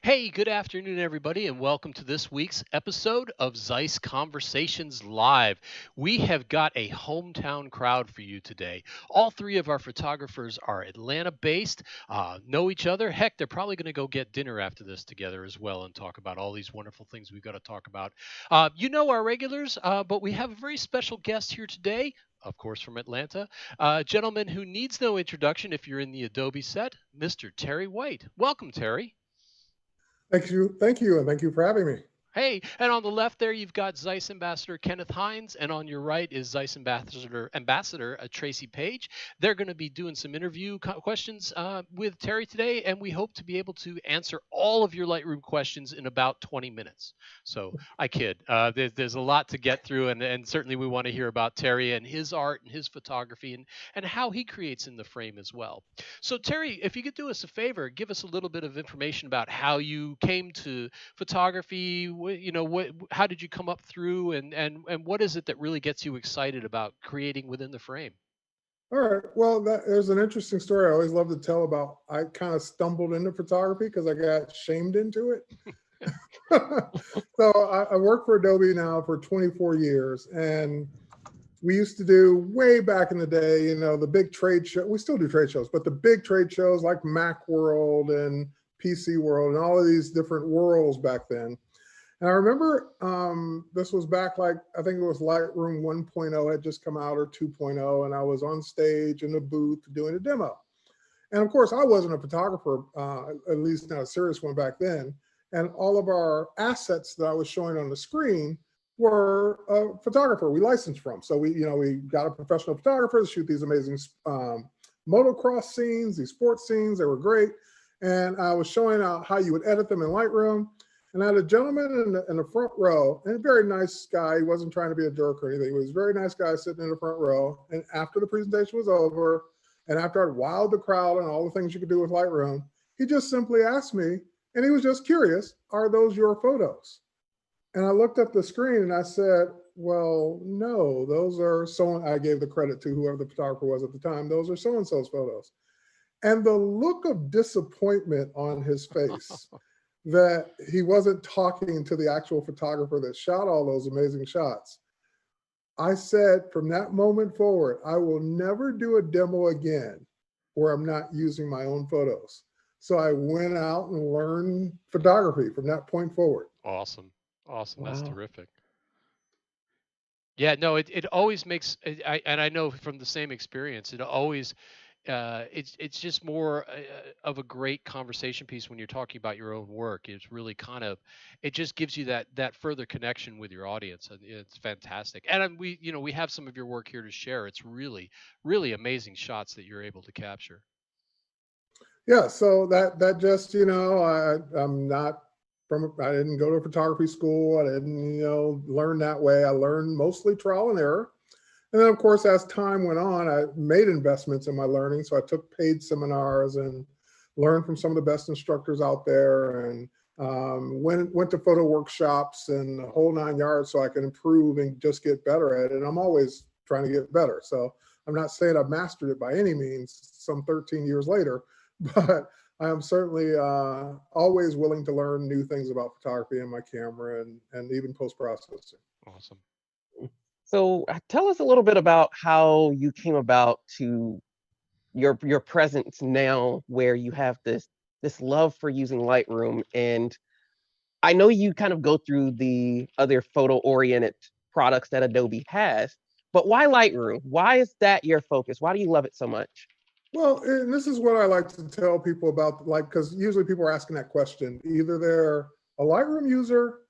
Hey, good afternoon, everybody, and welcome to this week's episode of ZEISS Conversations Live. We have got a hometown crowd for you today. All three of our photographers are Atlanta based, know each other. Heck, they're probably going to go get dinner after this together as well and talk about all these wonderful things we've got to talk about. You know our regulars, but we have a very special guest here today. Of course, from Atlanta, a gentleman who needs no introduction if you're in the Adobe set, Mr. Terry White. Welcome, Terry. And thank you for having me. Hey, and on the left there, you've got Zeiss Ambassador Kenneth Hines, and on your right is Zeiss Ambassador Tracy Page. They're going to be doing some interview questions with Terry today, and we hope to be able to answer all of your Lightroom questions in about 20 minutes. So I kid. There's a lot to get through, and certainly we want to hear about Terry and his art and his photography and how he creates in the frame as well. So Terry, if you could do us a favor, give us a little bit of information about how you came to photography. How did you come up through, and what is it that really gets you excited about creating within the frame? All right. Well, there's an interesting story I always love to tell about. I kind of stumbled into photography because I got shamed into it. So I worked for Adobe now for 24 years, and we used to do way back in the day, the big trade show. We still do trade shows, but the big trade shows like Mac World and PC World and all of these different worlds back then. And I remember this was back like, I think it was Lightroom 1.0 had just come out or 2.0, and I was on stage in the booth doing a demo. And of course, I wasn't a photographer, at least not a serious one back then. And all of our assets that I was showing on the screen were a photographer we licensed from. So we got a professional photographer to shoot these amazing motocross scenes, these sports scenes. They were great. And I was showing out how you would edit them in Lightroom. And I had a gentleman in the front row, and a very nice guy. He wasn't trying to be a jerk or anything. He was a very nice guy sitting in the front row. And after the presentation was over, and after I wowed the crowd and all the things you could do with Lightroom, he just simply asked me, and he was just curious, are those your photos? And I looked at the screen and I said, well, no, those are someone, I gave the credit to whoever the photographer was at the time. Those are so-and-so's photos. And the look of disappointment on his face that he wasn't talking to the actual photographer that shot all those amazing shots. I said from that moment forward, I will never do a demo again where I'm not using my own photos. So I went out and learned photography from that point forward. Awesome. Awesome. That's Wow. terrific. Yeah, no, it always makes and I know from the same experience, it always it's just more of a great conversation piece when you're talking about your own work. It's really kind of it just gives you that further connection with your audience, and it's fantastic. And we have some of your work here to share. It's really amazing shots that you're able to capture. Yeah, so that just, I'm not I didn't go to photography school. I didn't, learn that way. I learned mostly trial and error. And then, of course, as time went on, I made investments in my learning. So I took paid seminars and learned from some of the best instructors out there, and went to photo workshops and the whole 9 yards so I can improve and just get better at it. And I'm always trying to get better. So I'm not saying I've mastered it by any means some 13 years later, but I am certainly always willing to learn new things about photography and my camera and even post-processing. Awesome. So tell us a little bit about how you came about to your presence now, where you have this love for using Lightroom. And I know you kind of go through the other photo-oriented products that Adobe has, but why Lightroom? Why is that your focus? Why do you love it so much? Well, and this is what I like to tell people about, like, because usually people are asking that question. Either they're a Lightroom user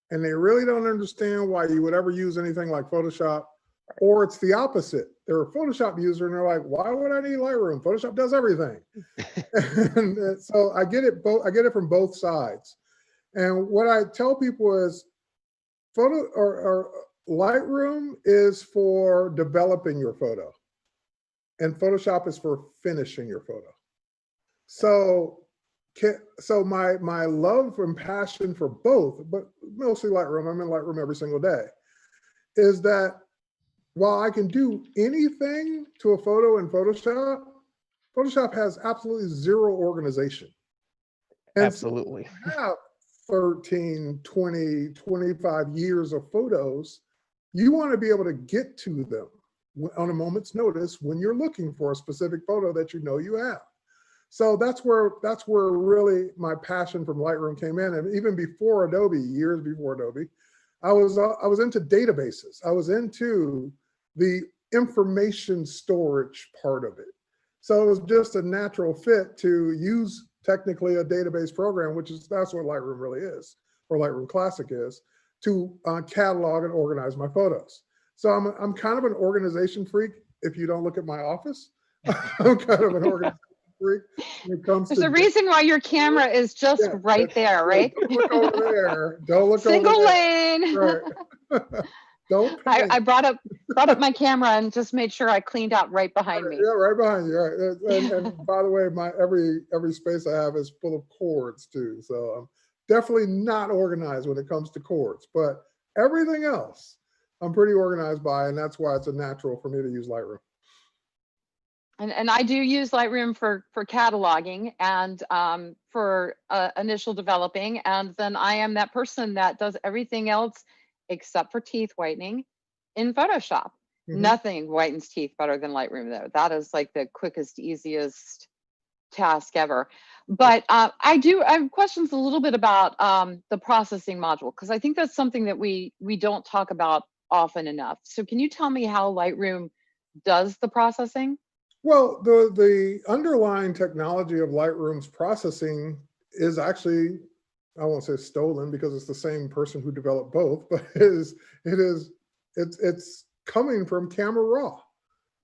and they really don't understand why you would ever use anything like Photoshop, or it's the opposite. They're a Photoshop user and they're like, why would I need Lightroom? Photoshop does everything. And so I get it both. I get it from both sides. And what I tell people is or Lightroom is for developing your photo, and Photoshop is for finishing your photo. So my love and passion for both, but mostly Lightroom, I'm in Lightroom every single day, is that while I can do anything to a photo in Photoshop, Photoshop has absolutely zero organization. And so Absolutely. when you have 13, 20, 25 years of photos, you want to be able to get to them on a moment's notice when you're looking for a specific photo that you know you have. So that's where really my passion from Lightroom came in. And even before Adobe, years before Adobe, I was into databases. I was into the information storage part of it. So it was just a natural fit to use technically a database program, that's what Lightroom really is, or Lightroom Classic is, to catalog and organize my photos. So I'm kind of an organization freak. If you don't look at my office, I'm kind of an organization freak when it comes There's to a reason why your camera is just right there, right? Don't look over there. Don't look Single over there. lane. Right. Don't I brought up my camera and just made sure I cleaned out right behind me. Yeah, right behind you. Right. And by the way, my every space I have is full of cords too. So I'm definitely not organized when it comes to cords, but everything else I'm pretty organized by, and that's why it's a natural for me to use Lightroom. And I do use Lightroom for cataloging and for initial developing. And then I am that person that does everything else except for teeth whitening in Photoshop. Nothing whitens teeth better than Lightroom, though. That is like the quickest, easiest task ever. But I have questions a little bit about the processing module, because I think that's something that we don't talk about often enough. So can you tell me how Lightroom does the processing? Well, the underlying technology of Lightroom's processing is actually, I won't say stolen because it's the same person who developed both, but it's coming from Camera Raw.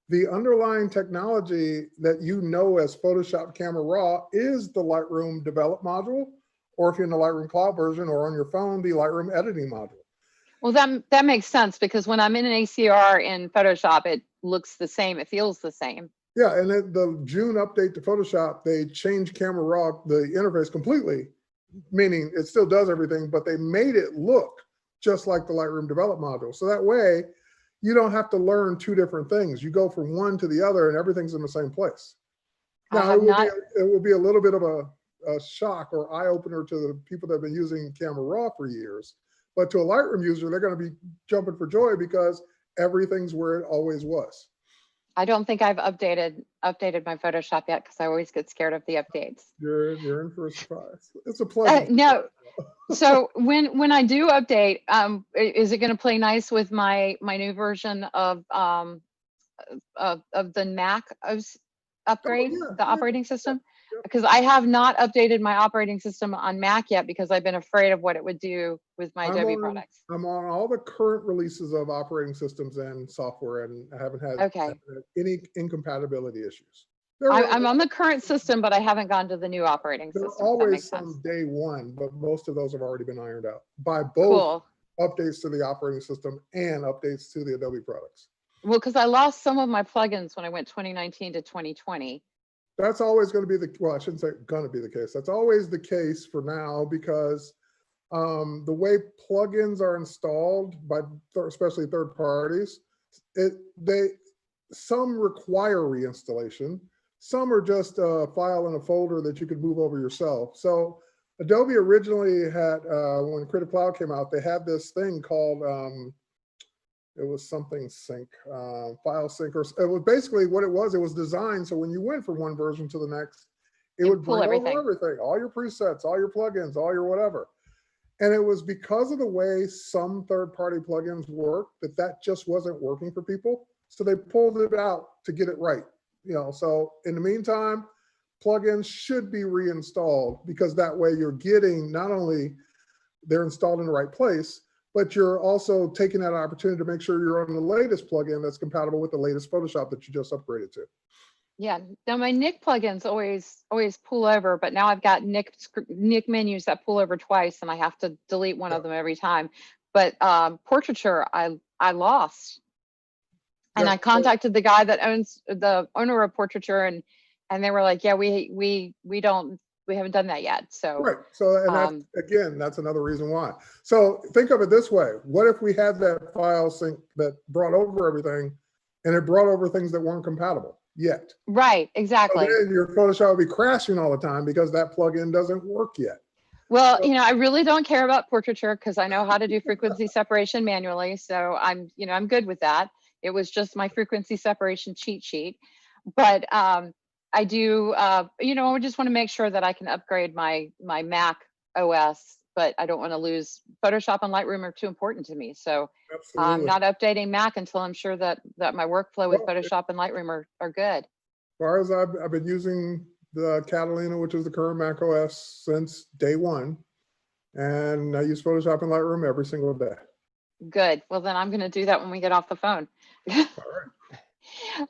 The underlying technology that you know as Photoshop Camera Raw is the Lightroom develop module, or if you're in the Lightroom Cloud version or on your phone, the Lightroom editing module. Well, that makes sense, because when I'm in an ACR in Photoshop, it looks the same, it feels the same. Yeah, and the June update to Photoshop, they changed Camera Raw, the interface completely, meaning it still does everything, but they made it look just like the Lightroom develop module. So that way, you don't have to learn two different things. You go from one to the other and everything's in the same place. Now, it will be a little bit of a shock or eye opener to the people that have been using Camera Raw for years. But to a Lightroom user, they're going to be jumping for joy because everything's where it always was. I don't think I've updated my Photoshop yet, because I always get scared of the updates. You're in for a surprise. It's a pleasure. No. So when I do update, is it going to play nice with my new version of the Mac upgrade, the operating system? Because I have not updated my operating system on Mac yet, because I've been afraid of what it would do with my Adobe products. I'm on all the current releases of operating systems and software, and I haven't had any incompatibility issues. I'm on the current system, but I haven't gone to the new operating system. There's always some day one, but most of those have already been ironed out by both updates to the operating system and updates to the Adobe products. Well, because I lost some of my plugins when I went 2019 to 2020. That's always going to be well, I shouldn't say going to be the case. That's always the case for now, because the way plugins are installed by especially third parties, some require reinstallation. Some are just a file in a folder that you could move over yourself. So Adobe originally had, when Creative Cloud came out, they had this thing called, it was something sync, file sync, or it was basically what it was designed so when you went from one version to the next, it would bring over everything, all your presets, all your plugins, all your whatever. And it was because of the way some third-party plugins work that just wasn't working for people. So they pulled it out to get it right. So in the meantime, plugins should be reinstalled, because that way you're getting, not only they're installed in the right place, but you're also taking that opportunity to make sure you're on the latest plugin that's compatible with the latest Photoshop that you just upgraded to. Yeah, now my Nik plugins always pull over, but now I've got Nik menus that pull over twice, and I have to delete one of them every time. But portraiture, I lost. And I contacted the guy that owns the owner of portraiture, and they were like, yeah, we haven't done that yet. So right. So and that's another reason why. So think of it this way: what if we had that file sync that brought over everything, and it brought over things that weren't compatible? yet. Right, So exactly. then your Photoshop will be crashing all the time because that plugin doesn't work yet. Well, So, I really don't care about portraiture because I know how to do frequency separation manually. So I'm good with that. It was just my frequency separation cheat sheet. But I do, I just want to make sure that I can upgrade my Mac OS, but I don't want to lose Photoshop and Lightroom are too important to me. So I'm absolutely. not updating Mac until I'm sure that my workflow with Well, Photoshop and Lightroom are good. As far as I've been using the Catalina, which is the current Mac OS, since day one. And I use Photoshop and Lightroom every single day. Good. Well, then I'm going to do that when we get off the phone. All right.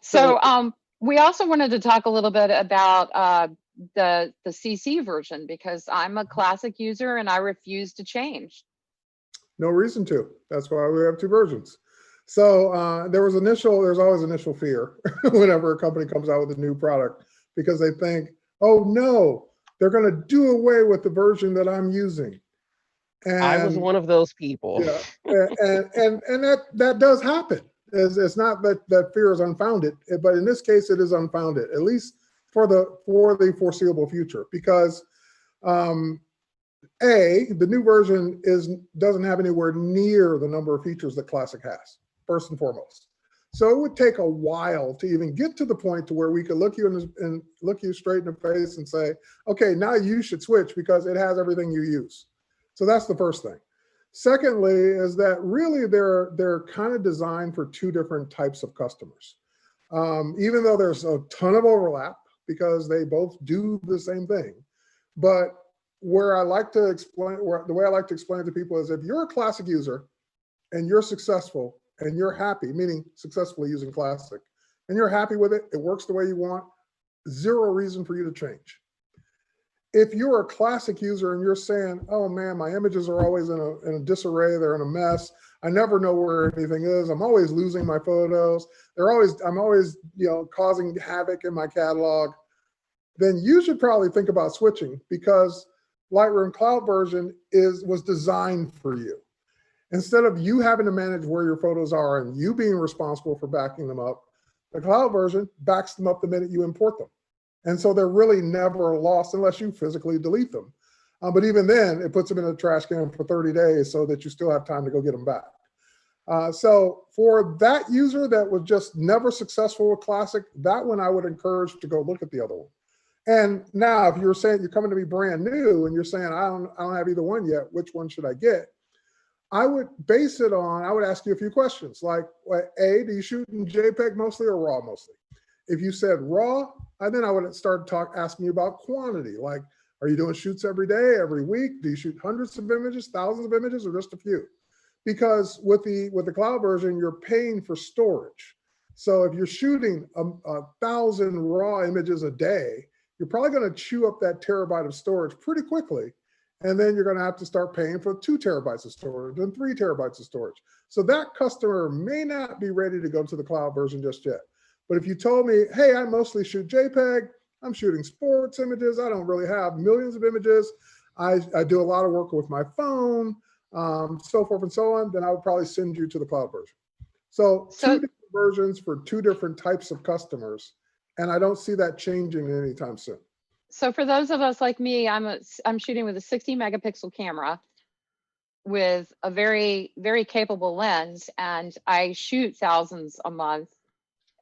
So we also wanted to talk a little bit about the CC version because I'm a classic user and I refuse to change. No reason to. That's why we have two versions. So there's always initial fear whenever a company comes out with a new product because they think, oh no, they're going to do away with the version that I'm using. And I was one of those people. Yeah, and that does happen. It's not that fear is unfounded, but in this case, it is unfounded, at least for the foreseeable future, because the new version doesn't have anywhere near the number of features that Classic has, first and foremost. So it would take a while to even get to the point to where we could look you straight in the face and say, okay, now you should switch because it has everything you use. So that's the first thing. Secondly, is that really they're kind of designed for two different types of customers. Even though there's a ton of overlap because they both do the same thing. But the way I like to explain it to people is if you're a Classic user and you're successful and you're happy, meaning successfully using Classic, and you're happy with it, it works the way you want, zero reason for you to change. If you're a Classic user and you're saying, oh man, my images are always in a disarray, they're in a mess, I never know where anything is, I'm always losing my photos, I'm always causing havoc in my catalog, then you should probably think about switching because Lightroom Cloud version was designed for you. Instead of you having to manage where your photos are and you being responsible for backing them up, the cloud version backs them up the minute you import them. And so they're really never lost unless you physically delete them. But even then, it puts them in a trash can for 30 days so that you still have time to go get them back. So for that user that was just never successful with Classic, that one I would encourage to go look at the other one. And now, if you're saying you're coming to me brand new and you're saying, I don't have either one yet, which one should I get? I would ask you a few questions like, A, do you shoot in JPEG mostly or RAW mostly? If you said RAW, then I would start asking you about quantity. Like, are you doing shoots every day, every week? Do you shoot hundreds of images, thousands of images, or just a few? Because with the cloud version, you're paying for storage. So if you're shooting 1,000 RAW images a day, you're probably going to chew up that terabyte of storage pretty quickly. And then you're going to have to start paying for 2 terabytes of storage and 3 terabytes of storage. So that customer may not be ready to go to the cloud version just yet. But if you told me, hey, I mostly shoot JPEG, I'm shooting sports images, I don't really have millions of images, I do a lot of work with my phone, so forth and so on, then I would probably send you to the cloud version. So 2 different versions for 2 different types of customers. And I don't see that changing anytime soon. So for those of us like me, I'm shooting with a 60 megapixel camera with a very, very capable lens, and I shoot thousands a month,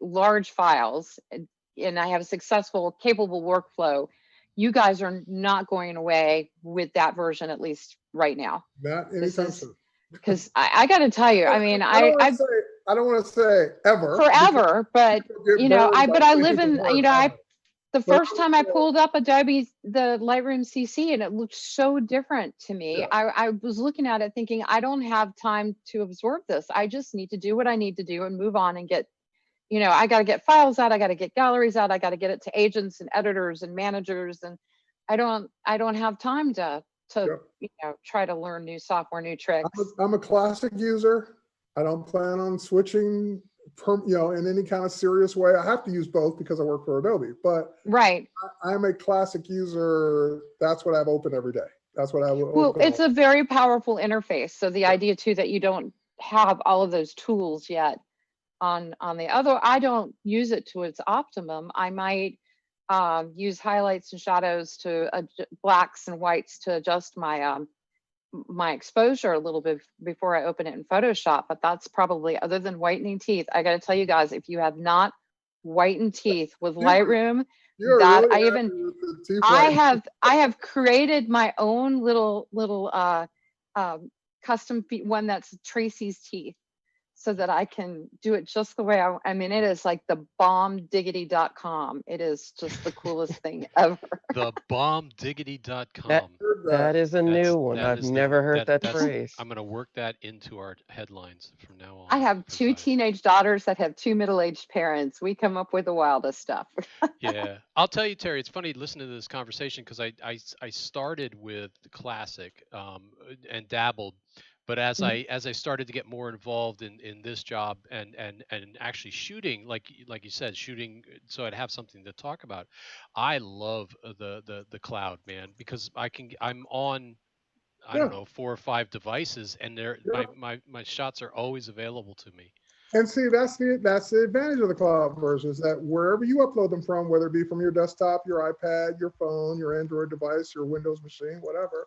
large files, and I have a successful, capable workflow. You guys are not going away with that version, at least right now. Not anytime soon. Because I got to tell you, I mean, I don't want to say ever. Forever, but I live in, the first time I pulled up Adobe, the Lightroom CC, and it looked so different to me. Yeah. I was looking at it thinking, I don't have time to absorb this. I just need to do what I need to do and move on and get, I got to get files out. I got to get galleries out. I got to get it to agents and editors and managers. And I don't have time to try to learn new software, new tricks. I'm a Classic user. I don't plan on switching in any kind of serious way. I have to use both because I work for Adobe, but right. I'm a Classic user. That's what I have open every day. That's what I will. Well, it's a very powerful interface. So the idea too that you don't have all of those tools yet the other. I don't use it to its optimum. I might use highlights and shadows to blacks and whites to adjust my my exposure a little bit before I open it in Photoshop. But that's probably, other than whitening teeth, I got to tell you guys, if you have not whitened teeth with Lightroom, that really I have created my own little custom one that's Tracy's teeth, so that I can do it just the way I mean, it is like the bombdiggity.com. It is just the coolest thing ever. The bombdiggity.com. That is a new one. I've never heard that phrase. I'm going to work that into our headlines from now on. I have 2 teenage daughters that have 2 middle-aged parents. We come up with the wildest stuff. Yeah, I'll tell you, Terry, it's funny listening to this conversation, because I started with the classic and dabbled. But as I started to get more involved in this job and actually shooting, like you said, shooting, so I'd have something to talk about. I love the cloud, man, because I'm on, I don't know, 4 or 5 devices, and my shots are always available to me. And see, that's the advantage of the cloud version, is that wherever you upload them from, whether it be from your desktop, your iPad, your phone, your Android device, your Windows machine, whatever,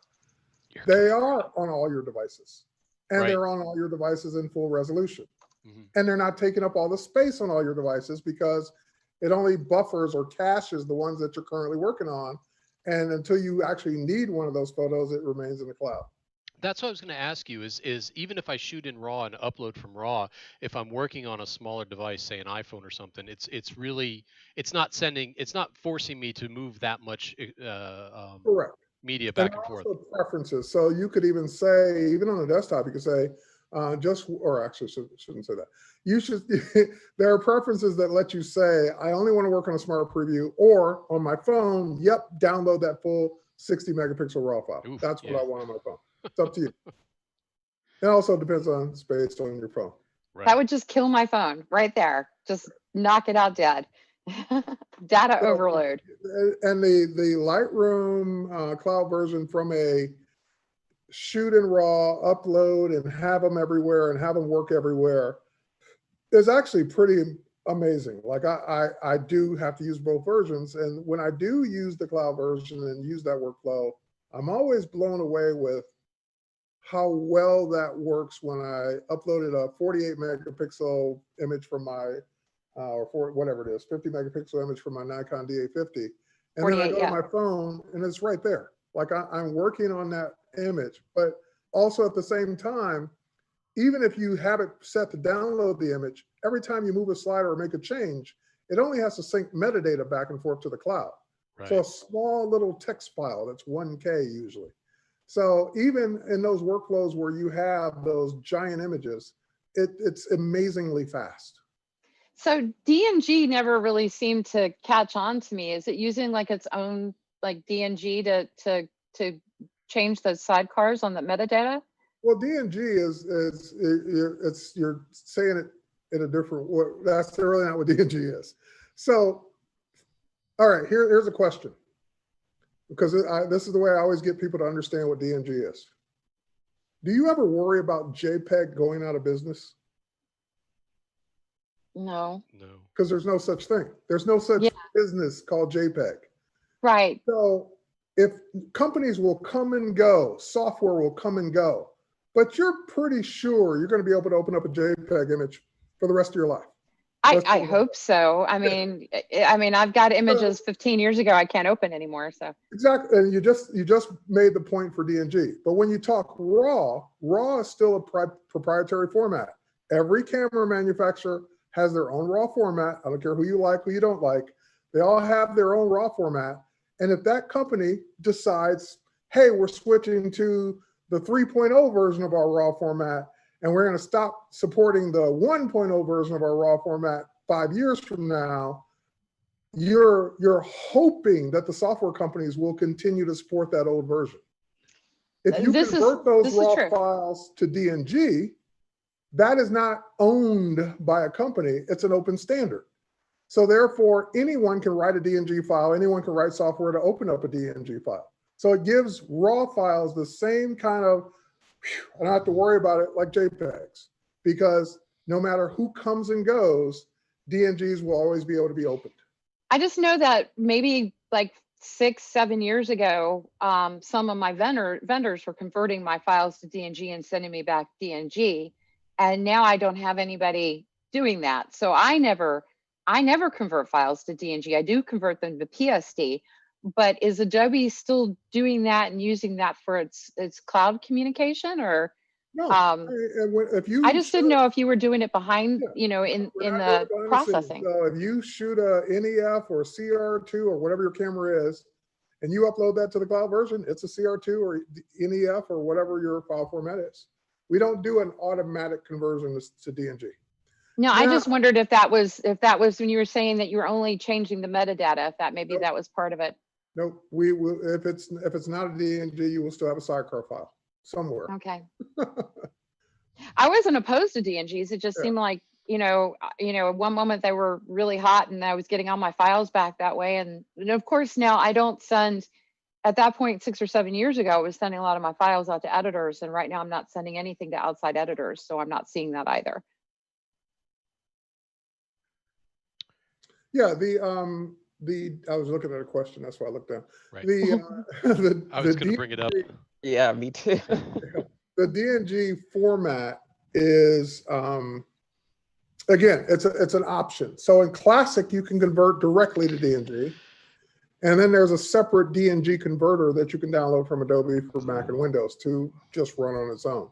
they are on all your devices. And they're on all your devices in full resolution. And they're not taking up all the space on all your devices, because it only buffers or caches the ones that you're currently working on. And until you actually need one of those photos, it remains in the cloud. That's what I was going to ask you, is even if I shoot in RAW and upload from RAW, if I'm working on a smaller device, say an iPhone or something, it's not forcing me to move that much Correct. media back and forth. Also preferences. So you could even say, even on the desktop, you could say, or actually shouldn't say that. You should, there are preferences that let you say, I only want to work on a smart preview, or on my phone, download that full 60 megapixel RAW file. Oof, that's what I want on my phone. It's up to you. It also depends on space on your phone. Right. That would just kill my phone right there. Just knock it out dead. Data overload. And the Lightroom cloud version, from a shoot in RAW, upload, and have them everywhere and have them work everywhere, is actually pretty amazing. Like I do have to use both versions. And when I do use the cloud version and use that workflow, I'm always blown away with how well that works when I uploaded a 48 megapixel image from my or for whatever it is, 50 megapixel image from my Nikon D850. And then I go to my phone and it's right there. Like I'm working on that image, but also at the same time, even if you have it set to download the image, every time you move a slider or make a change, it only has to sync metadata back and forth to the cloud. Right. So a small little text file that's 1K usually. So even in those workflows where you have those giant images, it's amazingly fast. So DNG never really seemed to catch on to me. Is it using like its own like DNG to change those sidecars on the metadata? Well, DNG you're saying it in a different way. That's really not what DNG is. So, all right, here's a question, because this is the way I always get people to understand what DNG is. Do you ever worry about JPEG going out of business? No. No. Because there's no such thing. There's no such business called JPEG. Right. So if companies will come and go, software will come and go, but you're pretty sure you're going to be able to open up a JPEG image for the rest of your life. I hope so. I mean, I've got images 15 years ago I can't open anymore. So exactly, and you just made the point for DNG. But when you talk RAW is still a proprietary format. Every camera manufacturer has their own RAW format. I don't care who you like, who you don't like. They all have their own RAW format. And if that company decides, hey, we're switching to the 3.0 version of our RAW format, and we're going to stop supporting the 1.0 version of our RAW format 5 years from now, you're hoping that the software companies will continue to support that old version. If you convert those RAW files to DNG, that is not owned by a company. It's an open standard. So therefore, anyone can write a DNG file. Anyone can write software to open up a DNG file. So it gives RAW files the same kind of, I don't have to worry about it like JPEGs, because no matter who comes and goes, DNGs will always be able to be opened. I just know that maybe like 6-7 years ago, some of my vendors were converting my files to DNG and sending me back DNG. And now I don't have anybody doing that. So I never convert files to DNG. I do convert them to PSD, but is Adobe still doing that and using that for its cloud communication, or? No, if you I just didn't know if you were doing it behind, Yeah. you know, in we're not the doing it behind the scenes. processing. So if you shoot a NEF or CR2 or whatever your camera is, and you upload that to the cloud version, it's a CR2 or NEF or whatever your file format is. We don't do an automatic conversion to DNG. No, I just wondered if that was when you were saying that you were only changing the metadata, if that maybe Nope. that was part of it. No, we will. If it's not a DNG, you will still have a sidecar file somewhere. Okay. I wasn't opposed to DNGs. It just Yeah. seemed like, at one moment they were really hot and I was getting all my files back that way. And of course now I don't send, at that point 6 or 7 years ago, I was sending a lot of my files out to editors, and right now I'm not sending anything to outside editors. So I'm not seeing that either. Yeah, I was looking at a question, that's why I looked down. Right. I was going to bring it up. Yeah, me too. The DNG format is, again, it's an option. So in Classic, you can convert directly to DNG. And then there's a separate DNG converter that you can download from Adobe for Mac and Windows to just run on its own.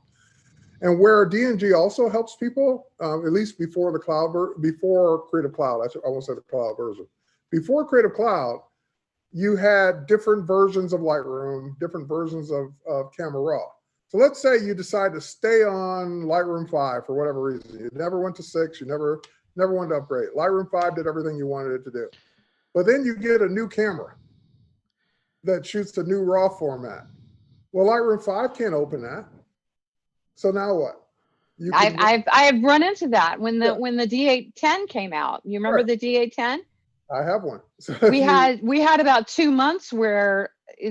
And where DNG also helps people, at least before the cloud, before Creative Cloud, I won't say the cloud version. Before Creative Cloud, you had different versions of Lightroom, different versions of Camera Raw. So let's say you decide to stay on Lightroom 5 for whatever reason. You never went to 6, you never wanted to upgrade. Lightroom 5 did everything you wanted it to do. But then you get a new camera that shoots the new RAW format. Well, Lightroom 5 can't open that. So now what? I've run into that when the D810 came out. You remember the D810? I have one. So we had about 2 months where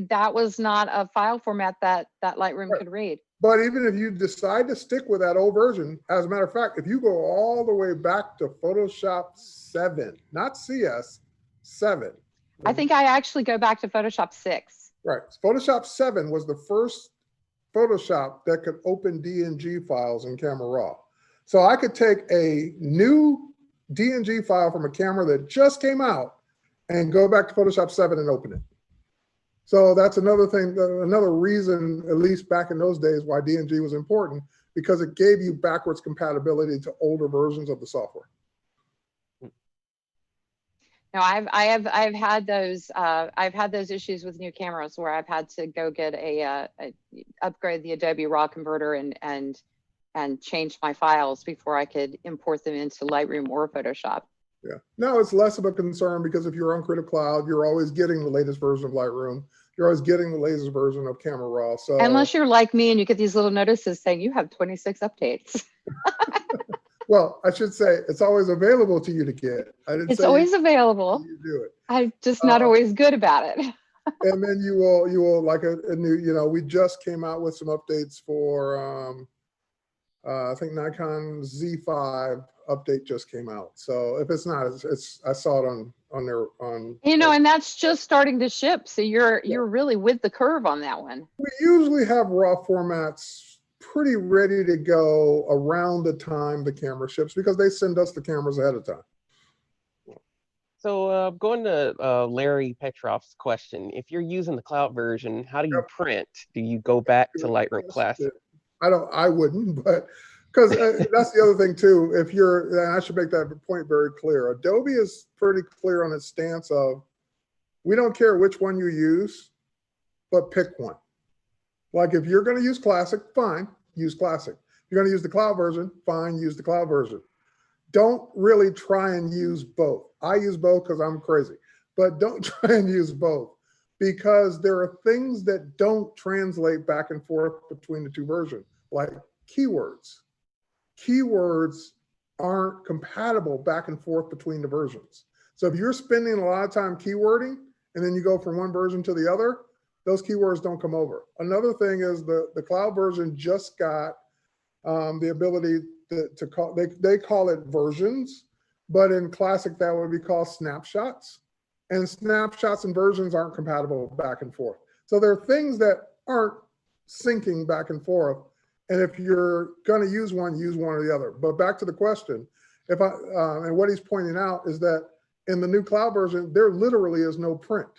that was not a file format that Lightroom could read. But even if you decide to stick with that old version, as a matter of fact, if you go all the way back to Photoshop 7, not CS, 7. I think I actually go back to Photoshop 6. Right. Photoshop 7 was the first Photoshop that could open DNG files in Camera Raw. So I could take a new DNG file from a camera that just came out and go back to Photoshop 7 and open it. So that's another thing, another reason, at least back in those days, why DNG was important, because it gave you backwards compatibility to older versions of the software. No, I've had those issues with new cameras where I've had to go get upgrade the Adobe RAW converter and change my files before I could import them into Lightroom or Photoshop. Yeah, no, it's less of a concern because if you're on Creative Cloud, you're always getting the latest version of Lightroom. You're always getting the latest version of Camera Raw. So unless you're like me and you get these little notices saying you have 26 updates. Well, I should say it's always available to you to get. It's always available. You do it. I'm just not always good about it. And then you will like a new, we just came out with some updates for I think Nikon Z5 update just came out. So if it's not, I saw it on their and that's just starting to ship. So you're really with the curve on that one. We usually have RAW formats pretty ready to go around the time the camera ships because they send us the cameras ahead of time. So going to Larry Petrov's question, if you're using the cloud version, how do you print? Do you go back to Lightroom Classic? I wouldn't, but because that's the other thing too. And I should make that point very clear. Adobe is pretty clear on its stance of, we don't care which one you use, but pick one. Like if you're going to use Classic, fine, use Classic. If you're going to use the cloud version, fine, use the cloud version. Don't really try and use both. I use both because I'm crazy, but don't try and use both because there are things that don't translate back and forth between the two versions, like keywords. Keywords aren't compatible back and forth between the versions. So if you're spending a lot of time keywording and then you go from one version to the other, those keywords don't come over. Another thing is the cloud version just got the ability to call, they call it versions, but in Classic that would be called snapshots. And snapshots and versions aren't compatible back and forth. So there are things that aren't syncing back and forth. And if you're going to use one or the other. But back to the question, and what he's pointing out is that in the new cloud version, there literally is no print.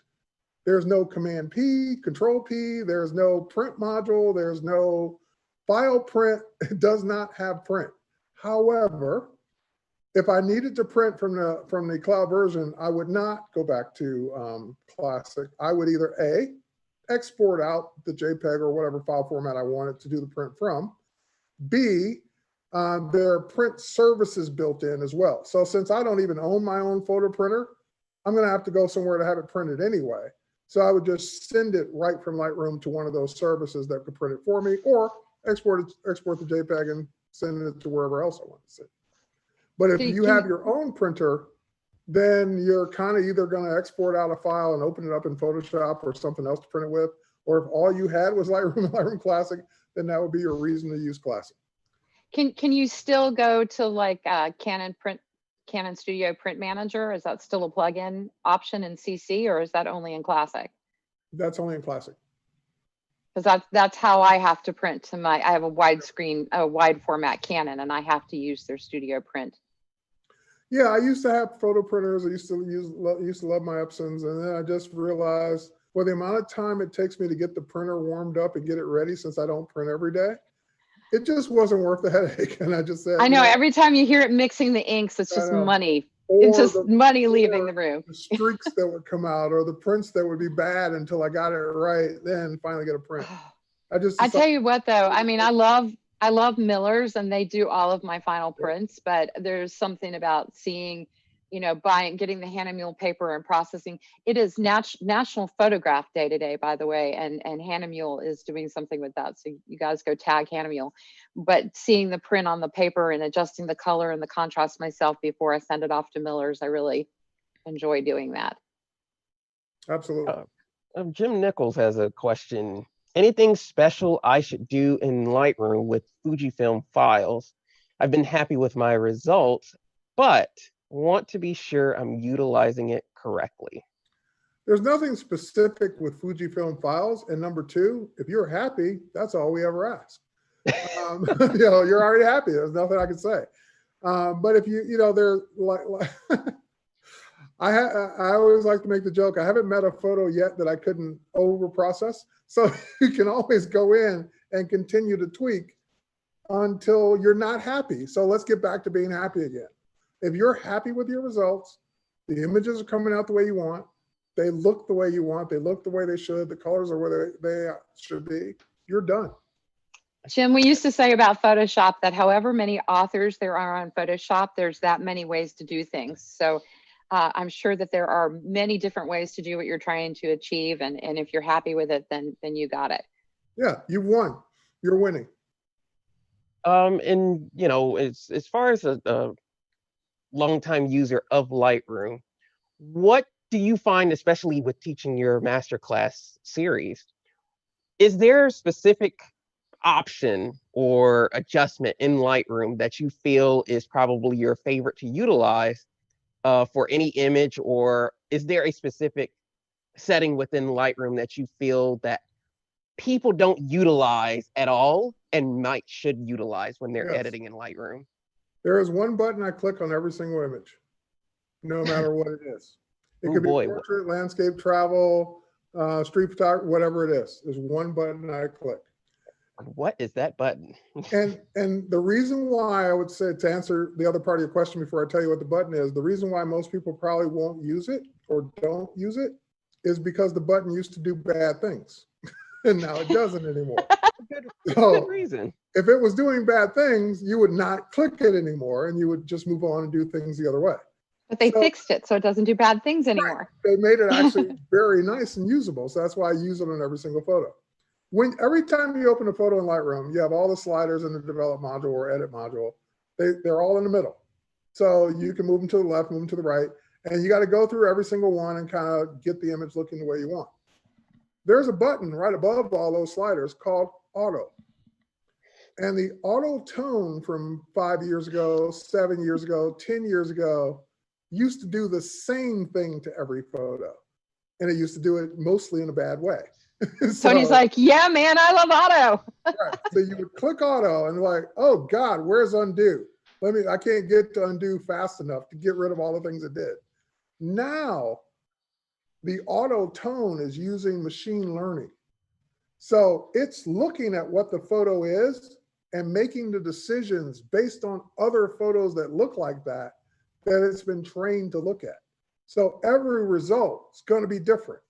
There's no Command P, Control P, there's no print module, there's no file print. It does not have print. However, if I needed to print from the cloud version, I would not go back to Classic. I would either A, export out the JPEG or whatever file format I wanted to do the print from. B, there are print services built in as well. So since I don't even own my own photo printer, I'm going to have to go somewhere to have it printed anyway. So I would just send it right from Lightroom to one of those services that could print it for me, or export the JPEG and send it to wherever else I want to send. But if you have your own printer, then you're kind of either going to export out a file and open it up in Photoshop or something else to print it with. Or if all you had was Lightroom and Lightroom Classic, then that would be your reason to use Classic. Can you still go to like Canon Studio Print Manager? Is that still a plugin option in CC, or is that only in Classic? That's only in Classic. Because that's how I have to print to I have a wide format Canon, and I have to use their Studio Print. Yeah, I used to have photo printers. I used to love my Epsons, and then I just realized, well, the amount of time it takes me to get the printer warmed up and get it ready, since I don't print every day, it just wasn't worth the headache. And I just said, I know, every time you hear it mixing the inks, it's just money. It's just money leaving the room. The streaks that would come out, or the prints that would be bad until I got it right, then finally get a print. I tell you what, though, I mean, I love Miller's, and they do all of my final prints, but there's something about seeing, you know, getting the Hahnemühle paper and processing. It is National Photograph Day today, by the way, and Hahnemühle is doing something with that. So you guys go tag Hahnemühle. But seeing the print on the paper and adjusting the color and the contrast myself before I send it off to Miller's, I really enjoy doing that. Absolutely. Jim Nichols has a question. Anything special I should do in Lightroom with Fujifilm files? I've been happy with my results, but want to be sure I'm utilizing it correctly. There's nothing specific with Fujifilm files. And number two, if you're happy, that's all we ever ask. You know, you're already happy. There's nothing I can say. But if you know, there's like I always like to make the joke, I haven't met a photo yet that I couldn't over process. So you can always go in and continue to tweak until you're not happy. So let's get back to being happy again. If you're happy with your results, the images are coming out the way you want, they look the way you want, they look the way they should, the colors are where they should be, you're done. Jim, we used to say about Photoshop that however many authors there are on Photoshop, there's that many ways to do things. So I'm sure that there are many different ways to do what you're trying to achieve. And if you're happy with it, then you got it. Yeah, you've won. You're winning. And you know, as far as a longtime user of Lightroom, what do you find, especially with teaching your masterclass series, is there a specific option or adjustment in Lightroom that you feel is probably your favorite to utilize for any image, or is there a specific setting within Lightroom that you feel that people don't utilize at all and should utilize when they're editing in Lightroom? There is one button I click on every single image, no matter what it is. It could be portrait, landscape, travel, street photography, whatever it is. There's one button I click. What is that button? and the reason why I would say, to answer the other part of your question before I tell you what the button is, the reason why most people probably won't use it or don't use it is because the button used to do bad things and now it doesn't anymore. Good reason. If it was doing bad things, you would not click it anymore and you would just move on and do things the other way. But they fixed it so it doesn't do bad things anymore. Right. They made it actually very nice and usable. So that's why I use it on every single photo. Every time you open a photo in Lightroom, you have all the sliders in the develop module or edit module. They're all in the middle. So you can move them to the left, move them to the right, and you got to go through every single one and kind of get the image looking the way you want. There's a button right above all those sliders called Auto. And the auto tone from 5 years ago, 7 years ago, 10 years ago used to do the same thing to every photo. And it used to do it mostly in a bad way. So, Tony's like, yeah, man, I love auto. right. So you would click auto and like, oh God, where's undo? I can't get to undo fast enough to get rid of all the things it did. Now, the auto tone is using machine learning. So it's looking at what the photo is and making the decisions based on other photos that look like that it's been trained to look at. So every result is going to be different.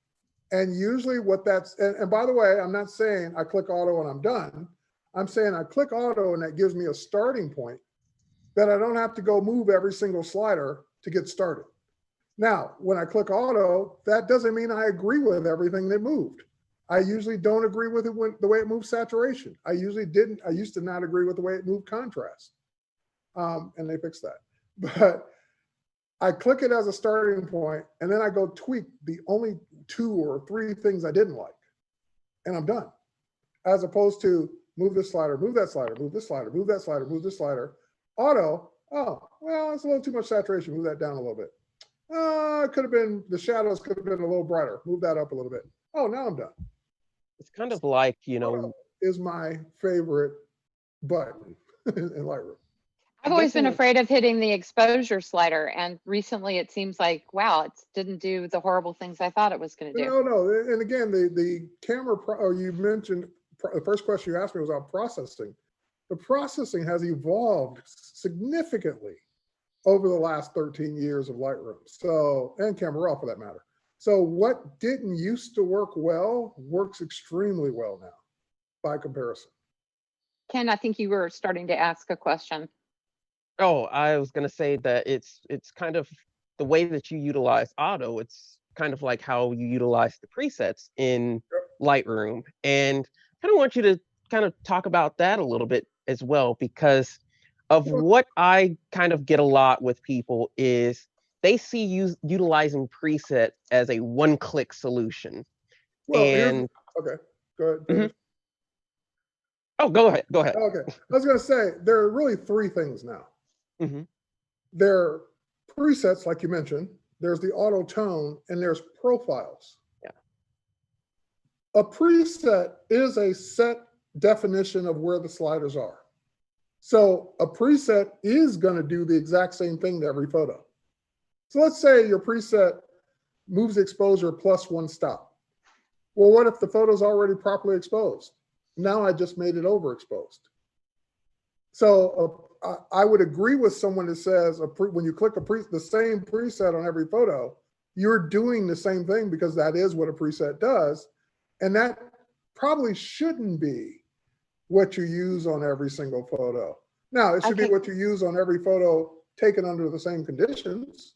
And usually what that's, and by the way, I'm not saying I click auto and I'm done. I'm saying I click auto and that gives me a starting point that I don't have to go move every single slider to get started. Now, when I click auto, that doesn't mean I agree with everything that moved. I usually don't agree with it the way it moves saturation. I used to not agree with the way it moved contrast. And they fixed that. But I click it as a starting point, and then I go tweak the only 2 or 3 things I didn't like, and I'm done. As opposed to move this slider, move that slider, move this slider, move that slider, move this slider. Auto, oh, well, it's a little too much saturation, move that down a little bit. It could have been, the shadows could have been a little brighter, move that up a little bit. Oh, now I'm done. It's kind of like, you know, Auto is my favorite button in Lightroom. I've always been afraid of hitting the exposure slider, and recently it seems like, wow, it didn't do the horrible things I thought it was going to do. No. And again, the camera, you mentioned, the first question you asked me was about processing. The processing has evolved significantly over the last 13 years of Lightroom. So, and Camera Raw for that matter. So what didn't used to work well works extremely well now by comparison. Ken, I think you were starting to ask a question. Oh, I was going to say that it's kind of the way that you utilize auto. It's kind of like how you utilize the presets in Lightroom. And I kind of want you to kind of talk about that a little bit as well, because of what I kind of get a lot with people is they see you utilizing preset as a one-click solution. Well, and okay, go ahead. Mm-hmm. Oh, go ahead. Okay, I was going to say there are really 3 things now. Mm-hmm. There are presets, like you mentioned. There's the auto tone, and there's profiles. Yeah. A preset is a set definition of where the sliders are. So a preset is going to do the exact same thing to every photo. So let's say your preset moves exposure plus 1 stop. Well, what if the photo's already properly exposed? Now I just made it overexposed. So I would agree with someone that says when you click the same preset on every photo, you're doing the same thing because that is what a preset does. And that probably shouldn't be what you use on every single photo. Now, it should be what you use on every photo taken under the same conditions.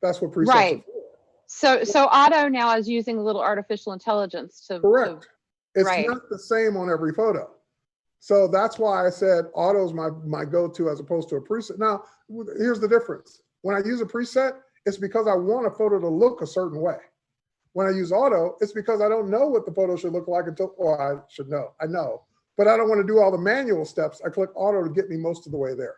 That's what presets are for. So auto now is using a little artificial intelligence to— Correct. It's not the same on every photo. So that's why I said auto is my go-to as opposed to a preset. Now, here's the difference. When I use a preset, it's because I want a photo to look a certain way. When I use auto, it's because I don't know what the photo should look like I should know. I know, but I don't want to do all the manual steps. I click auto to get me most of the way there.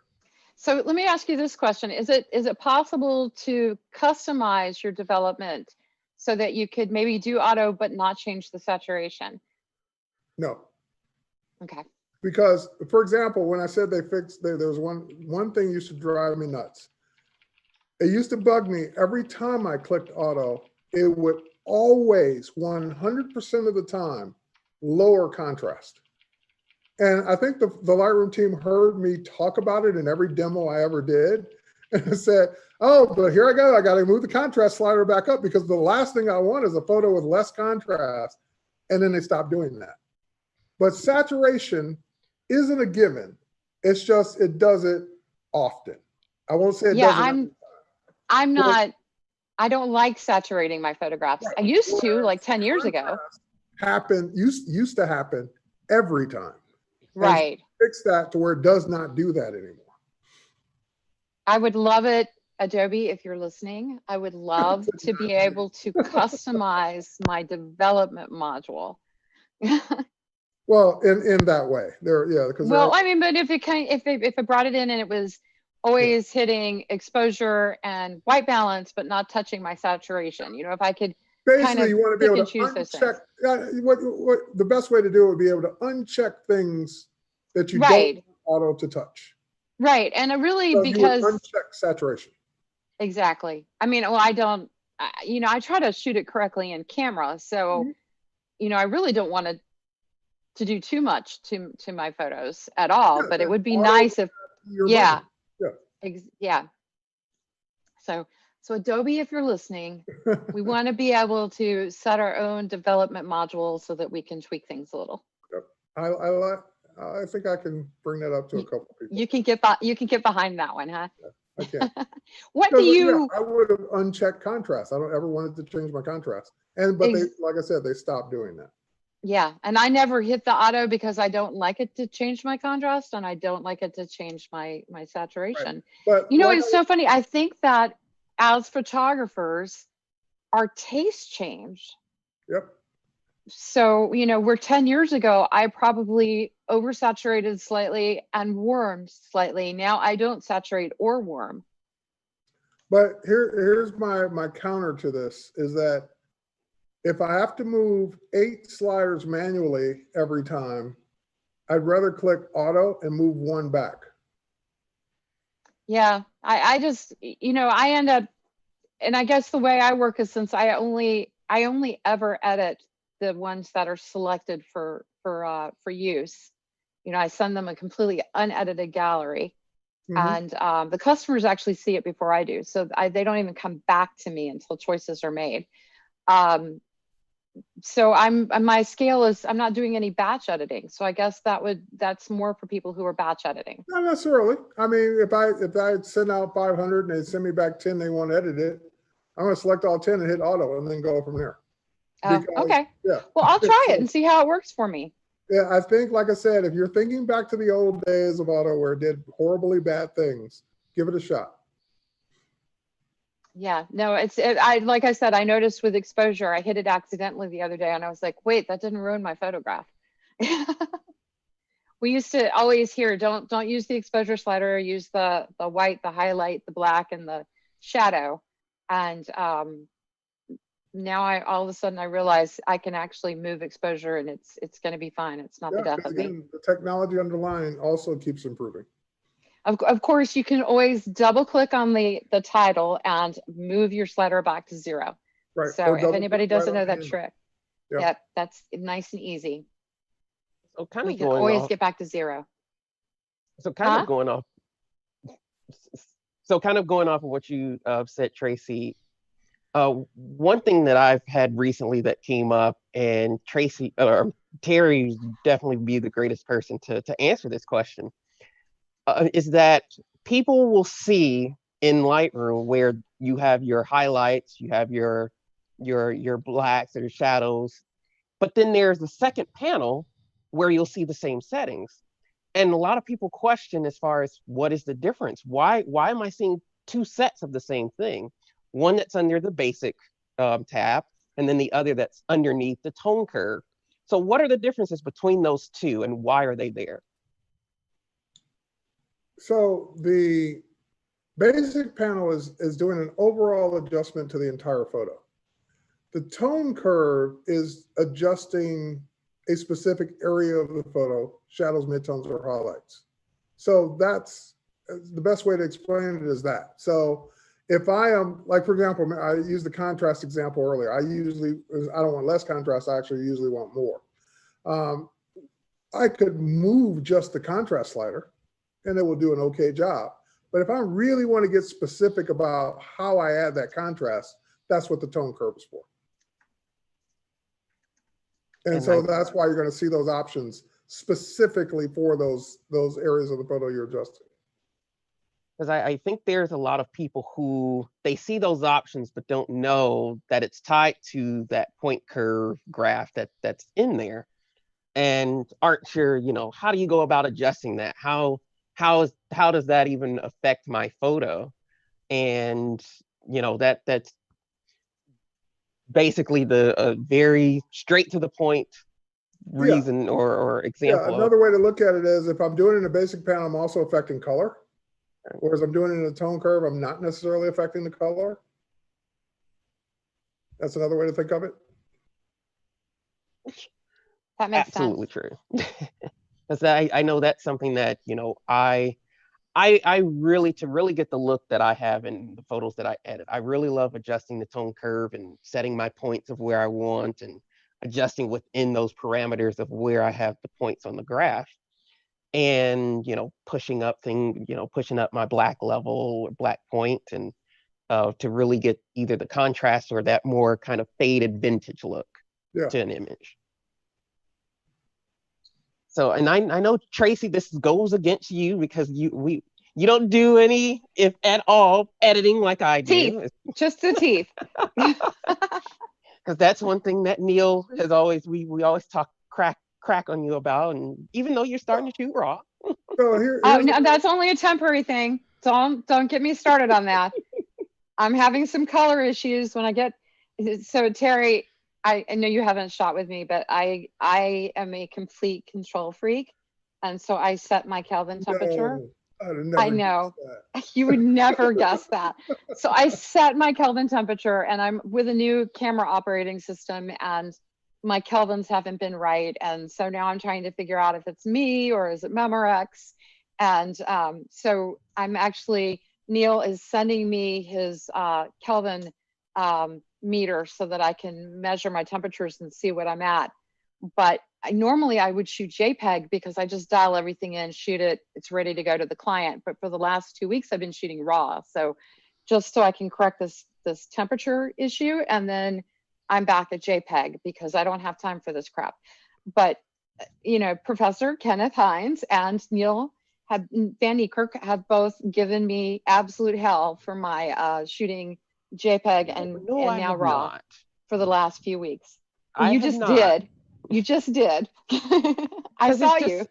So let me ask you this question. Is it possible to customize your development so that you could maybe do auto but not change the saturation? No. Okay. Because, for example, when I said they fixed, there was one thing used to drive me nuts. It used to bug me every time I clicked auto, it would always 100% of the time lower contrast. And I think the Lightroom team heard me talk about it in every demo I ever did. And I said, oh, but here I go. I got to move the contrast slider back up because the last thing I want is a photo with less contrast. And then they stopped doing that. But saturation isn't a given. It's just, it does it often. I won't say it doesn't. I don't like saturating my photographs. Right. I used to like 10 years ago. Used to happen every time. Right. Fix that to where it does not do that anymore. I would love it, Adobe, if you're listening. I would love to be able to customize my development module. Well, in that way, there, yeah, because Well, I mean, but if it brought it in and it was always hitting exposure and white balance, but not touching my saturation, you know, if I could kind basically of you want to be pick able and to choose those uncheck. things. What the best way to do it would be able to uncheck things that you don't Right, want auto to touch. right. And it really, So you would because uncheck saturation. exactly. I mean, well, I don't, you know, I try to shoot it correctly in camera. So, you know, I really don't want to do too much to my photos at all, Yeah, but it and would be auto nice if, your yeah, money. yeah. So Adobe, if you're listening, we want to be able to set our own development modules so that we can tweak things a little. Yep. I think I can bring that up to a couple of people. You can get behind that one, huh? I can. What do Yeah, you? I would have unchecked contrast. I don't ever wanted to change my contrast. But they, like I said, they stopped doing that. Yeah, and I never hit the auto because I don't like it to change my contrast and I don't like it to change my saturation. Right. But you know, like it's so funny. I think that as photographers, our taste changed. Yep. So, you know, where 10 years ago, I probably oversaturated slightly and warmed slightly. Now I don't saturate or warm. But here's my counter to this is that if I have to move 8 sliders manually every time, I'd rather click auto and move 1 back. Yeah, I just, you know, I end up, and I guess the way I work is since I only ever edit the ones that are selected for use. You know, I send them a completely unedited gallery, and the customers actually see it before I do. So they don't even come back to me until choices are made. So my scale is, I'm not doing any batch editing. So I guess that's more for people who are batch editing. Not necessarily. I mean, if I send out 500 and they send me back 10, they want to edit it, I'm going to select all 10 and hit auto and then go from there. Oh, okay. Yeah. Well, I'll try it and see how it works for me. Yeah, I think, like I said, if you're thinking back to the old days of auto where it did horribly bad things, give it a shot. Yeah, no, like I said, I noticed with exposure, I hit it accidentally the other day and I was like, wait, that didn't ruin my photograph. We used to always hear, don't use the exposure slider, use the white, the highlight, the black, and the shadow. And now all of a sudden I realize I can actually move exposure and it's going to be fine. It's not the death of me. The technology underlying also keeps improving. Of course, you can always double click on the title and move your slider back to 0. Right. So if anybody doesn't know that trick, yep, that's nice and easy. So kind we of can always get back to 0. So kind of going off. So kind of going off of what you said, Tracy. One thing that I've had recently that came up, and Tracy or Terry definitely be the greatest person to answer this question. Is that people will see in Lightroom where you have your highlights, you have your blacks or your shadows, but then there's the second panel where you'll see the same settings. And a lot of people question as far as what is the difference? Why am I seeing 2 sets of the same thing? One that's under the basic tab, and then the other that's underneath the tone curve. So what are the differences between those two and why are they there? So the basic panel is doing an overall adjustment to the entire photo. The tone curve is adjusting a specific area of the photo, shadows, midtones, or highlights. So that's the best way to explain it is that. So if I am, like, for example, I used the contrast example earlier. I don't want less contrast, I actually usually want more. I could move just the contrast slider and it will do an okay job. But if I really want to get specific about how I add that contrast, that's what the tone curve is for. And so that's why you're going to see those options specifically for those areas of the photo you're adjusting. Because I think there's a lot of people who they see those options but don't know that it's tied to that point curve graph that's in there, and aren't sure, you know, how do you go about adjusting that? How does that even affect my photo? And you know, that's basically the very straight to the point reason or example of. Another way to look at it is if I'm doing it in a basic panel, I'm also affecting color. Whereas I'm doing it in a tone curve, I'm not necessarily affecting the color. That's another way to think of it. That makes Absolutely sense. true. Because I know that's something that, you know, I really, to really get the look that I have in the photos that I edit, I really love adjusting the tone curve and setting my points of where I want and adjusting within those parameters of where I have the points on the graph. And, you know, pushing up my black level or black point and to really get either the contrast or that more kind of faded vintage look to an image. So, and I know, Tracy, this goes against you because you don't do any, if at all, editing like I do. Teeth, just the teeth. Because that's one thing that Neil has always, we always talk crack on you about, and even though you're starting to shoot raw. So oh no, that's only a temporary thing. Don't get me started on that. I'm having some color issues when I get, so Terry, I know you haven't shot with me, but I am a complete control freak. And so I set my Kelvin temperature. No, I know you would never guess that. So I set my Kelvin temperature and I'm with a new camera operating system and my Kelvins haven't been right. And so now I'm trying to figure out if it's me or is it Memorex. And so I'm actually, Neil is sending me his Kelvin meter so that I can measure my temperatures and see what I'm at. But normally I would shoot JPEG because I just dial everything in, shoot it, it's ready to go to the client. But for the last 2 weeks, I've been shooting RAW. So just so I can correct this temperature issue, and then I'm back at JPEG because I don't have time for this crap. But you know, Professor Kenneth Hines and Neil Van Niekerk have both given me absolute hell for my shooting JPEG and now RAW not. for the last few weeks. You just did. I saw you. At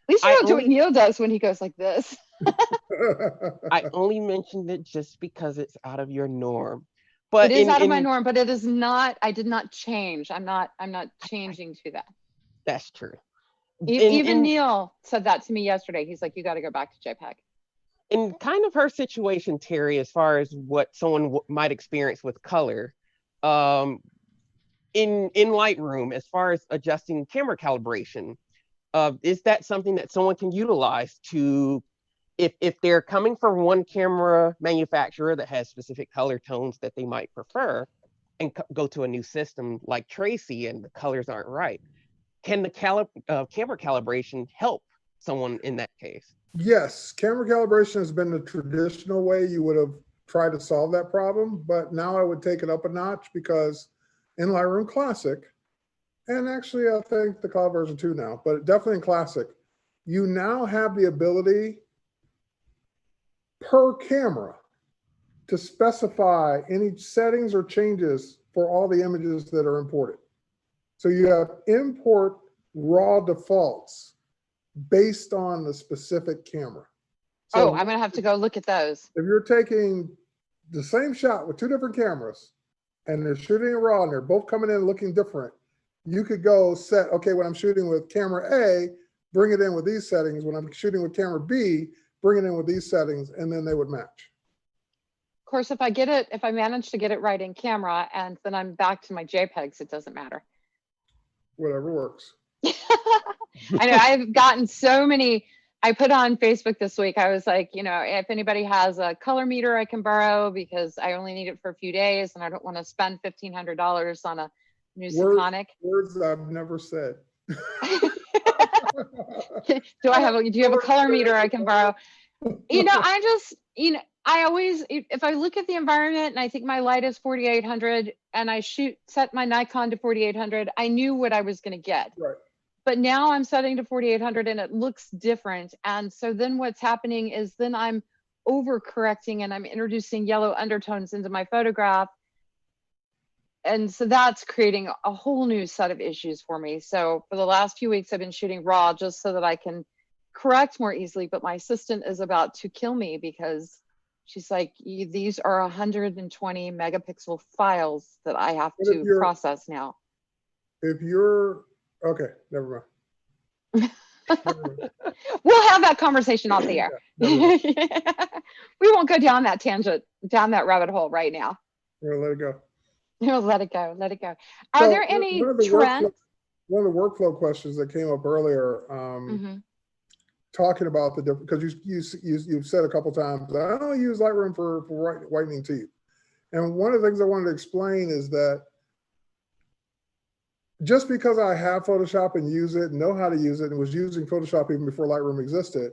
least you don't do what Neil does when he goes like this. I only mentioned it just because it's out of your norm. But it is out of my norm, but it is not, I did not change. I'm not changing to that. That's true. Even Neil said that to me yesterday. He's like, you got to go back to JPEG. In kind of her situation, Terry, as far as what someone might experience with color, in Lightroom, as far as adjusting camera calibration, is that something that someone can utilize to, if they're coming from one camera manufacturer that has specific color tones that they might prefer, and go to a new system like Tracy and the colors aren't right, can the camera calibration help someone in that case? Yes, camera calibration has been the traditional way you would have tried to solve that problem, but now I would take it up a notch because in Lightroom Classic, and actually I think the cloud version 2 now, but definitely in Classic, you now have the ability per camera to specify any settings or changes for all the images that are imported. So you have import raw defaults based on the specific camera. So I'm gonna have to go look at those. If you're taking the same shot with 2 different cameras and they're shooting in RAW and they're both coming in looking different, you could go set, okay, when I'm shooting with camera A, bring it in with these settings. When I'm shooting with camera B, bring it in with these settings, and then they would match. Of course, if I manage to get it right in camera and then I'm back to my JPEGs, it doesn't matter. Whatever works. I know I've gotten so many. I put on Facebook this week, I was like, you know, if anybody has a color meter I can borrow because I only need it for a few days and I don't want to spend $1,500 on a new Sekonic. Words I've never said. Do you have a color meter I can borrow? You know, I always, if I look at the environment and I think my light is 4800 and I set my Nikon to 4800, I knew what I was going to get. Right. But now I'm setting to 4800 and it looks different. And so then what's happening is then I'm overcorrecting and I'm introducing yellow undertones into my photograph. And so that's creating a whole new set of issues for me. So for the last few weeks, I've been shooting RAW just so that I can correct more easily. But my assistant is about to kill me because she's like, these are 120 megapixel files that I have to process now. If you're Okay, never mind. Never mind. We'll have that conversation off the air. Yeah, never mind. We won't go down that tangent, down that rabbit hole right now. We're gonna let it go. We'll let it go. Let it go. Are So there any one of the trends? one of the workflow questions that came up earlier, talking about the different, because you've said a couple times, I don't use Lightroom for whitening teeth. And one of the things I wanted to explain is that just because I have Photoshop and use it, know how to use it, and was using Photoshop even before Lightroom existed,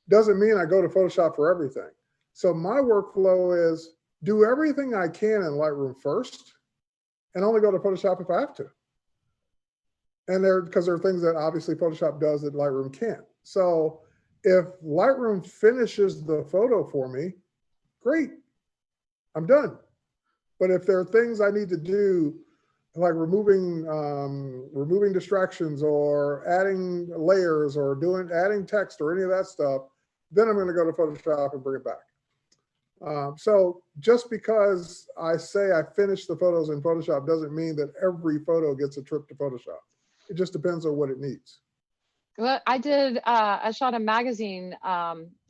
doesn't mean I go to Photoshop for everything. So my workflow is do everything I can in Lightroom first, and only go to Photoshop if I have to. And because there are things that obviously Photoshop does that Lightroom can't. So if Lightroom finishes the photo for me, great, I'm done. But if there are things I need to do, like removing distractions or adding layers or adding text or any of that stuff, then I'm going to go to Photoshop and bring it back. So just because I say I finished the photos in Photoshop doesn't mean that every photo gets a trip to Photoshop. It just depends on what it needs. Well, I shot a magazine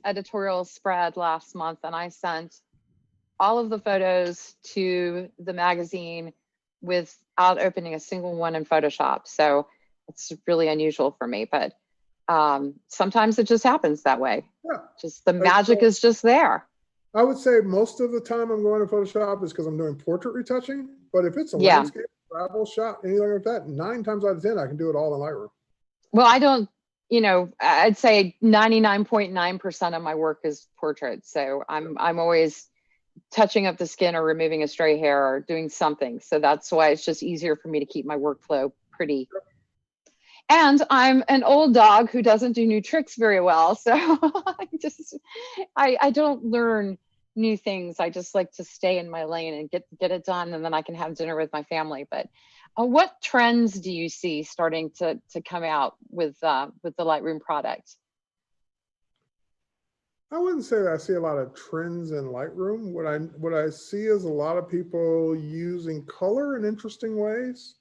editorial spread last month, and I sent all of the photos to the magazine without opening a single one in Photoshop. So it's really unusual for me, but sometimes it just happens that way. Yeah. Just the magic is just there. I would say most of the time I'm going to Photoshop is because I'm doing portrait retouching. But if it's a landscape, travel shot, anything like that, 9 times out of 10, I can do it all in Lightroom. Well, I don't, I'd say 99.9% of my work is portraits. So I'm always touching up the skin or removing a stray hair or doing something. So that's why it's just easier for me to keep my workflow pretty. And I'm an old dog who doesn't do new tricks very well. So I don't learn new things. I just like to stay in my lane and get it done. And then I can have dinner with my family. But what trends do you see starting to come out with the Lightroom product? I wouldn't say that I see a lot of trends in Lightroom. What I see is a lot of people using color in interesting ways.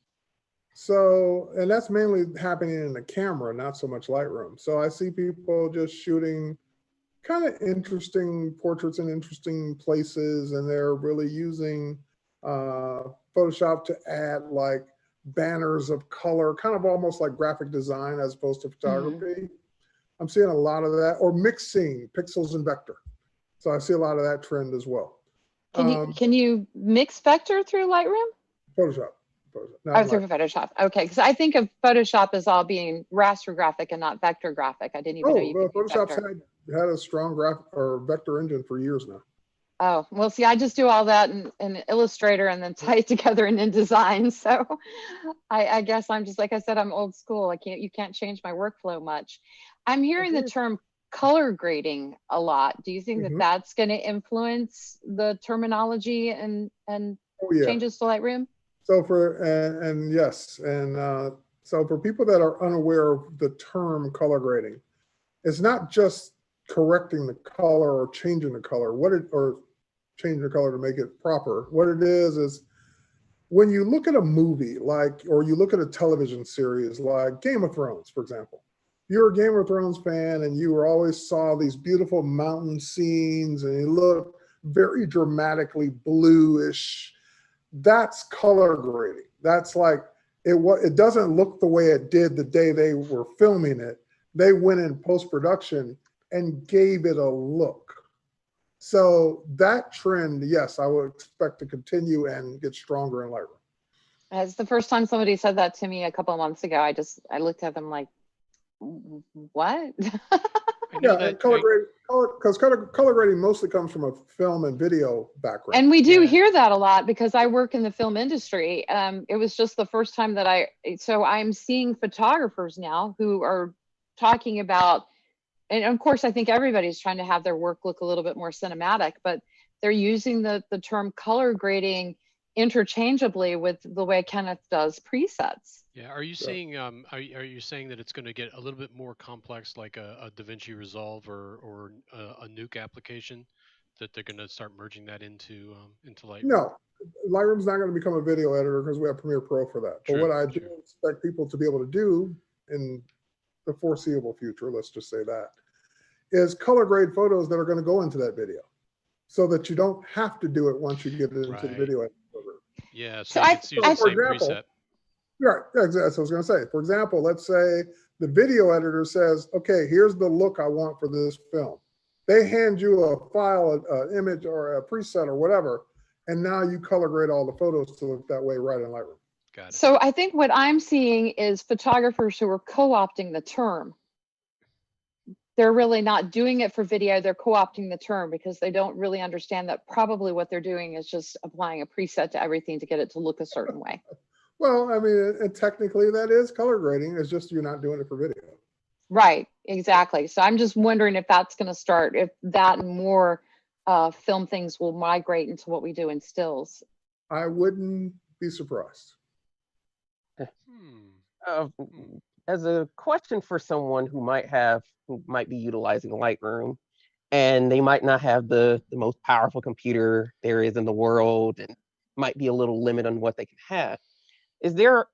So, and that's mainly happening in the camera, not so much Lightroom. So I see people just shooting kind of interesting portraits in interesting places, and they're really using Photoshop to add like banners of color, kind of almost like graphic design as opposed to photography. I'm seeing a lot of that, or mixing pixels and vector. So I see a lot of that trend as well. Can you mix vector through Lightroom? Photoshop. Through Photoshop. Okay, because I think of Photoshop as all being raster graphic and not vector graphic. I didn't even know you could do Photoshop's vector. had a strong graphic or vector engine for years now. Oh, well, see, I just do all that in Illustrator and then tie it together in InDesign. So I guess I'm just, like I said, I'm old school. You can't change my workflow much. I'm hearing the term color grading a lot. Do you think that that's going to influence the terminology and changes to Lightroom? So yes, so for people that are unaware of the term color grading, it's not just correcting the color or changing the color, or changing the color to make it proper. What it is when you look at a movie, or you look at a television series like Game of Thrones, for example. You're a Game of Thrones fan and you always saw these beautiful mountain scenes and you look very dramatically bluish. That's color grading. That's like it doesn't look the way it did the day they were filming it. They went in post-production and gave it a look. So that trend, yes, I would expect to continue and get stronger in Lightroom. It's the first time somebody said that to me a couple of months ago. I looked at them like, what? Yeah, because color grading mostly comes from a film and video background. And we do hear that a lot because I work in the film industry. It was just the first time that I'm seeing photographers now who are talking about, and of course, I think everybody's trying to have their work look a little bit more cinematic, but they're using the term color grading interchangeably with the way Kenneth does presets. Yeah, are you seeing? Are you saying that it's going to get a little bit more complex, like a DaVinci Resolve or a Nuke application, that they're going to start merging that into Lightroom? No, Lightroom's not going to become a video editor because we have Premiere Pro for that. But what I do expect people to be able to do in the foreseeable future, let's just say that, is color grade photos that are going to go into that video, so that you don't have to do it once you get into the video editing program. Yeah, So so you can use the for same example, preset. Right, exactly. That's what I was going to say. For example, let's say the video editor says, okay, here's the look I want for this film. They hand you a file, an image, or a preset or whatever, and now you color grade all the photos to look that way right in Lightroom. Got it. So I think what I'm seeing is photographers who are co-opting the term. They're really not doing it for video, they're co-opting the term because they don't really understand that probably what they're doing is just applying a preset to everything to get it to look a certain way. Well, I mean, and technically that is color grading. It's just you're not doing it for video. Right, exactly. So I'm just wondering if that's going to start, if that and more film things will migrate into what we do in stills. I wouldn't be surprised. As a question for someone who might be utilizing Lightroom, and they might not have the most powerful computer there is in the world, and might be a little limited on what they can have. Is there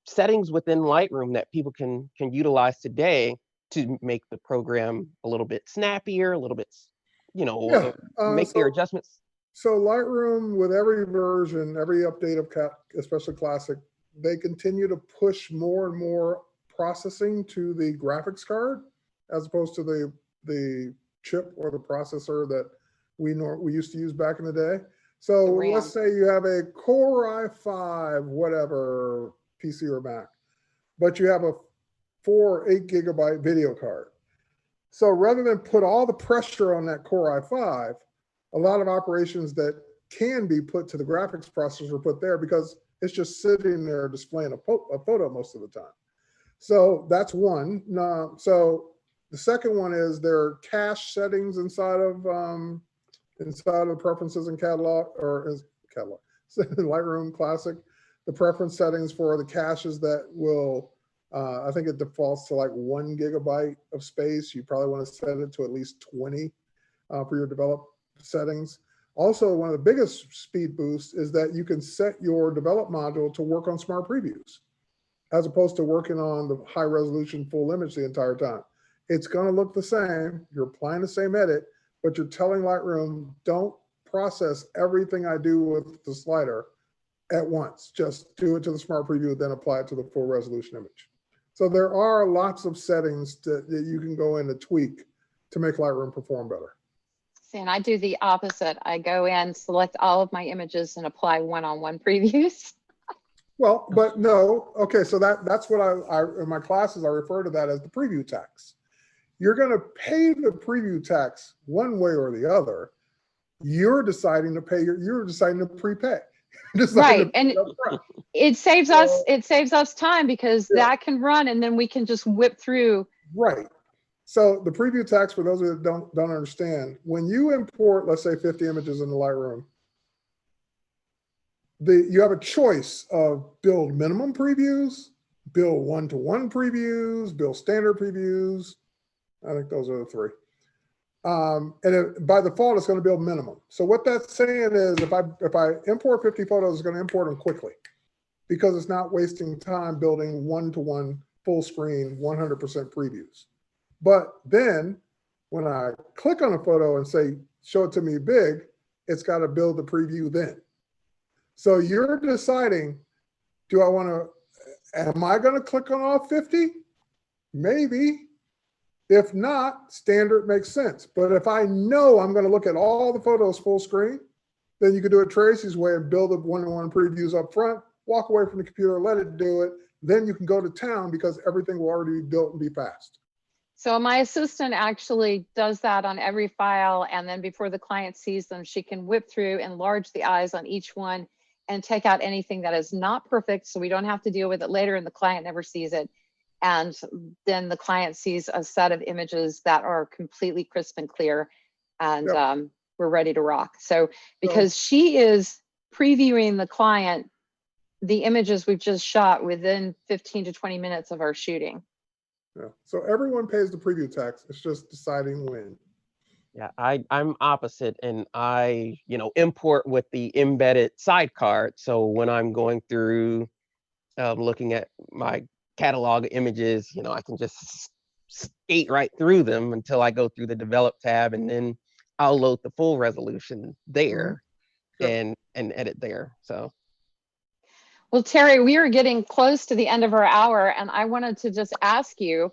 settings within Lightroom that people can utilize today to make the program a little bit snappier, a little bit, make their adjustments? So Lightroom, with every version, every update of especially Classic, they continue to push more and more processing to the graphics card, as opposed to the chip or the processor that we used to use back in the day. So let's say you have a Core i5, whatever, PC or Mac, but you have a 4 or 8 gigabyte video card. So rather than put all the pressure on that Core i5, a lot of operations that can be put to the graphics processor are put there because it's just sitting there displaying a photo most of the time. So that's one. So the second one is there are cache settings inside of preferences and catalog, Lightroom Classic, the preference settings for the caches that will, I think it defaults to like 1 gigabyte of space. You probably want to set it to at least 20 for your develop settings. Also, one of the biggest speed boosts is that you can set your develop module to work on smart previews, as opposed to working on the high resolution full image the entire time. It's going to look the same. You're applying the same edit, but you're telling Lightroom, don't process everything I do with the slider at once. Just do it to the smart preview, then apply it to the full resolution image. So there are lots of settings that you can go in and tweak to make Lightroom perform better. See, and I do the opposite. I go in, select all of my images and apply one-on-one previews. Well, but no, okay, so that's what I in my classes, I refer to that as the preview tax. You're going to pay the preview tax one way or the other. You're deciding to pay you're deciding to prepay. Right, and it saves us time because that can run and then we can just whip through. Right. So the preview tax, for those that don't understand, when you import, let's say 50 images into Lightroom, you have a choice of build minimum previews, build one-to-one previews, build standard previews. I think those are the three. And by default, it's going to build minimum. So what that's saying is if I import 50 photos, it's going to import them quickly because it's not wasting time building one-to-one full screen 100% previews. But then when I click on a photo and say, show it to me big, it's got to build the preview then. So you're deciding, am I going to click on all 50? Maybe. If not, standard makes sense. But if I know I'm going to look at all the photos full screen, then you could do it Tracy's way and build the one-to-one previews up front, walk away from the computer, let it do it. Then you can go to town because everything will already be built and be fast. So my assistant actually does that on every file. And then before the client sees them, she can whip through, enlarge the eyes on each one and take out anything that is not perfect. So we don't have to deal with it later and the client never sees it. And then the client sees a set of images that are completely crisp and clear and we're ready to rock. So because she is previewing the client, the images we've just shot within 15 to 20 minutes of our shooting. Yeah. So everyone pays the preview tax. It's just deciding when. Yeah, I'm opposite, and I, import with the embedded sidecar. So when I'm going through looking at my catalog images, I can just skate right through them until I go through the develop tab, and then I'll load the full resolution Mhm. there Yep. and edit there. So Well, Terry, we are getting close to the end of our hour, and I wanted to just ask you,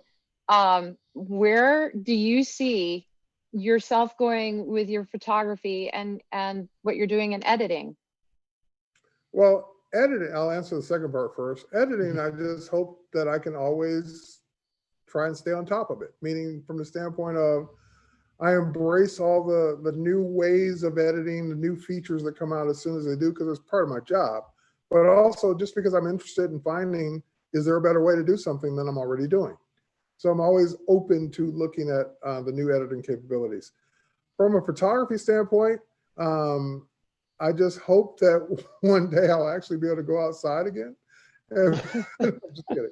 where do you see yourself going with your photography and what you're doing in editing? Well, editing, I'll answer the second part first. Editing, I just hope that I can always try and stay on top of it, meaning from the standpoint of I embrace all the new ways of editing, the new features that come out as soon as they do, because it's part of my job. But also just because I'm interested in finding, is there a better way to do something than I'm already doing? So I'm always open to looking at the new editing capabilities. From a photography standpoint, I just hope that one day I'll actually be able to go outside again. I'm just kidding.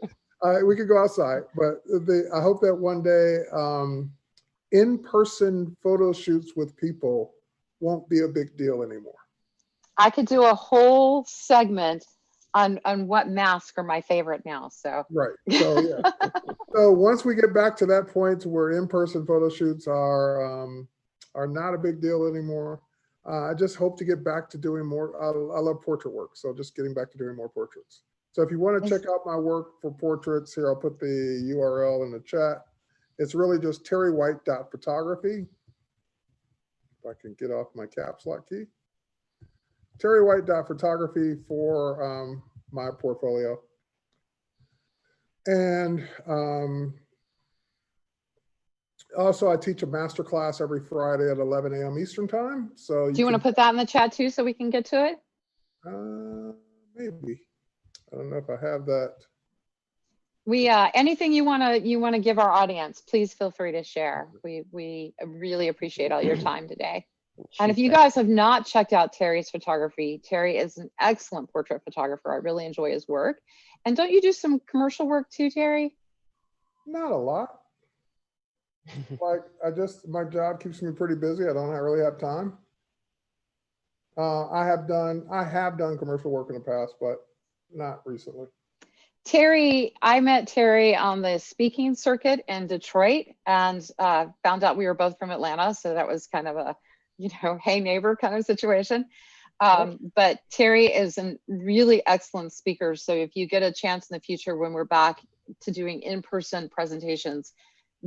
We could go outside, but I hope that one day in-person photo shoots with people won't be a big deal anymore. I could do a whole segment on what masks are my favorite now. So Right. So yeah. So once we get back to that point to where in-person photo shoots are not a big deal anymore, I just hope to get back to doing more. I love portrait work, so just getting back to doing more portraits. So if you want to check out my work for portraits, here I'll put the URL in the chat. It's really just terrywhite.photography. If I can get off my caps lock key. terrywhite.photography for my portfolio. And also I teach a master class every Friday at 11 a.m. Eastern time. So do you want to put that in the chat too so we can get to it? Maybe. I don't know if I have that. We anything you wanna give our audience, please feel free to share. We really appreciate all your time today. And if you guys have not checked out Terry's photography, Terry is an excellent portrait photographer. I really enjoy his work. And don't you do some commercial work too, Terry? Not a lot. Like my job keeps me pretty busy. I don't really have time. I have done commercial work in the past, but not recently. Terry, I met Terry on the speaking circuit in Detroit and found out we were both from Atlanta. So that was kind of a, hey neighbor kind of situation. But Terry is a really excellent speaker. So if you get a chance in the future when we're back to doing in-person presentations,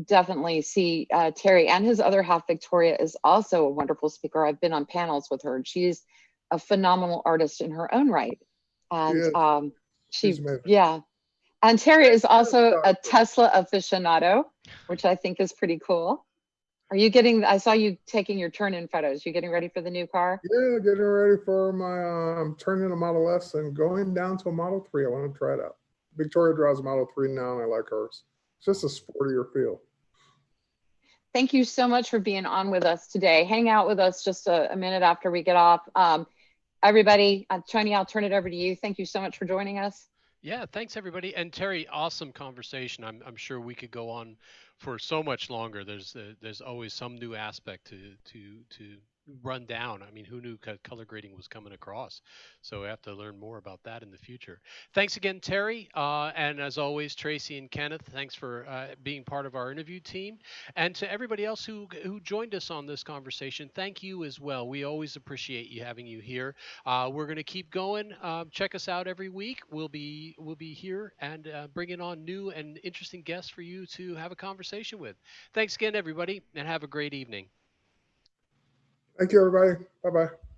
definitely see Terry. And his other half, Victoria, is also a wonderful speaker. I've been on panels with her and she's a phenomenal artist in her own right. And she's amazing. Yeah. And Terry is also a Tesla aficionado, which I think is pretty cool. Are you I saw you taking your turn-in photos. You getting ready for the new car? Yeah, getting ready for my, I'm turning a Model S and going down to a Model 3. I want to try it out. Victoria drives a Model 3 now and I like hers. It's just a sportier feel. Thank you so much for being on with us today. Hang out with us just a minute after we get off. Everybody, Tony, I'll turn it over to you. Thank you so much for joining us. Yeah, thanks everybody. And Terry, awesome conversation. I'm sure we could go on for so much longer. There's always some new aspect to run down. I mean, who knew color grading was coming across? So we have to learn more about that in the future. Thanks again, Terry. And as always, Tracy and Kenneth, thanks for being part of our interview team. And to everybody else who joined us on this conversation, thank you as well. We always appreciate having you here. We're going to keep going. Check us out every week. We'll be here and bringing on new and interesting guests for you to have a conversation with. Thanks again, everybody, and have a great evening. Thank you, everybody. Bye-bye.